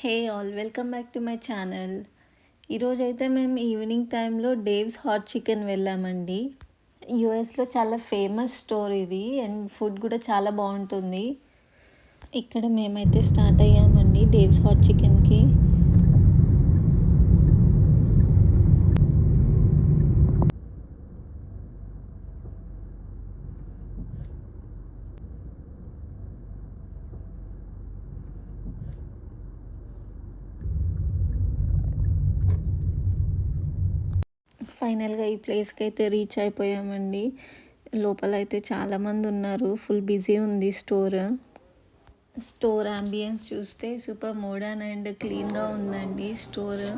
Hey all welcome back to my channel. ఈరోజైతే మేము evening టైంలో డేవ్స్ హాట్ చికెన్ వెళ్ళామండి. యూఎస్లో చాలా ఫేమస్ స్టోర్ ఇది అండ్ ఫుడ్ కూడా చాలా బాగుంటుంది. ఇక్కడ మేమైతే స్టార్ట్ అయ్యామండి డేవ్స్ హాట్ చికెన్కి. ఫైనల్గా ఈ ప్లేస్కి అయితే రీచ్ అయిపోయామండి. లోపల అయితే చాలామంది ఉన్నారు, ఫుల్ బిజీ ఉంది స్టోర్. స్టోర్ అంబియన్స్ చూస్తే సూపర్ మోడర్న్ అండ్ క్లీన్గా ఉందండి స్టోర్.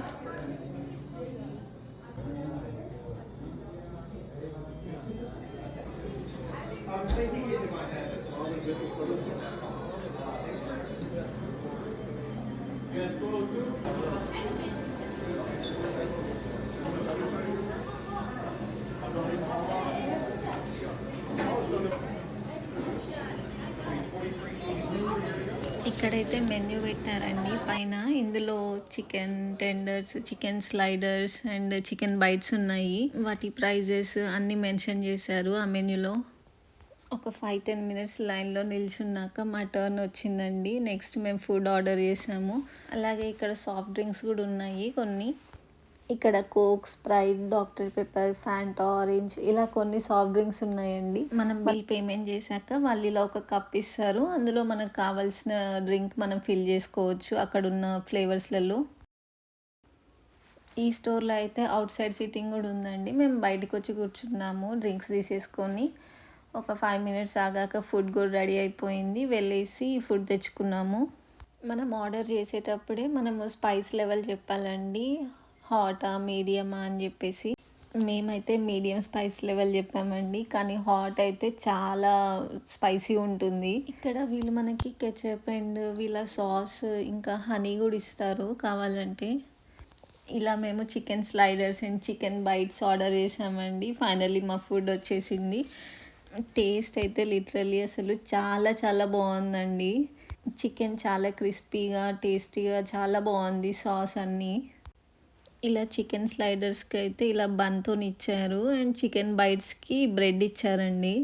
ఇక్కడైతే మెన్యూ పెట్టారండి పైన. ఇందులో chicken tenders, chicken sliders and chicken bites ఉన్నాయి. వాటి ప్రైజెస్ అన్నీ మెన్షన్ చేశారు ఆ మెన్యూలో. ఒక 5-10 మినిట్స్ లైన్లో నిల్చున్నాక మా టర్న్ వచ్చిందండి. నెక్స్ట్ మేము ఫుడ్ ఆర్డర్ చేసాము. అలాగే ఇక్కడ సాఫ్ట్ డ్రింక్స్ కూడా ఉన్నాయి కొన్ని. ఇక్కడ coke, Sprite, doctor pepper, Fanta, orange ఇలా కొన్ని సాఫ్ట్ డ్రింక్స్ ఉన్నాయండి. మనం బిల్ పేమెంట్ చేశాక వాళ్ళు ఇలా ఒక కప్ ఇస్తారు. అందులో మనకు కావాల్సిన డ్రింక్ మనం ఫిల్ చేసుకోవచ్చు అక్కడ ఉన్న ఫ్లేవర్స్లలో. ఈ స్టోర్లో అయితే అవుట్ సైడ్ సిట్టింగ్ కూడా ఉందండి. మేము బయటకు వచ్చి కూర్చున్నాము డ్రింక్స్ తీసేసుకొని. ఒక 5 మినిట్స్ ఆగాక ఫుడ్ కూడా రెడీ అయిపోయింది. వెళ్ళేసి ఫుడ్ తెచ్చుకున్నాము. మనం ఆర్డర్ చేసేటప్పుడే మనము స్పైస్ లెవెల్ చెప్పాలండి, హాటా మీడియమా అని చెప్పేసి. మేమైతే మీడియం స్పైస్ లెవెల్ చెప్పామండి, కానీ హాట్ అయితే చాలా స్పైసీ ఉంటుంది. ఇక్కడ వీళ్ళు మనకి కెచప్ అండ్ వీళ్ళ సాస్ ఇంకా హనీ కూడా ఇస్తారు కావాలంటే. ఇలా మేము chicken sliders and chicken bites order చేసామండి. ఫైనల్లీ మా ఫుడ్ వచ్చేసింది. టేస్ట్ అయితే లిటరల్లీ అసలు చాలా చాలా బాగుందండి. చికెన్ చాలా క్రిస్పీగా టేస్టీగా చాలా బాగుంది. సాస్ అన్నీ ఇలా చికెన్ స్లైడర్స్కి అయితే ఇలా బన్తో ఇచ్చారు అండ్ చికెన్ బైట్స్కి బ్రెడ్ ఇచ్చారండి,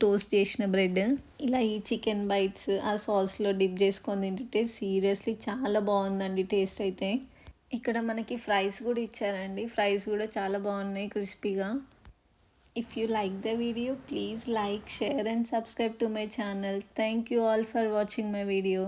టోస్ట్ చేసిన బ్రెడ్. ఇలా ఈ చికెన్ బైట్స్ ఆ సాస్లో డిప్ చేసుకొని తింటుంటే సీరియస్లీ చాలా బాగుందండి టేస్ట్ అయితే. ఇక్కడ మనకి ఫ్రైస్ కూడా ఇచ్చారండి. ఫ్రైస్ కూడా చాలా బాగున్నాయి క్రిస్పీగా. If you like the video, please like, share and subscribe to my channel. Thank you all for watching my video.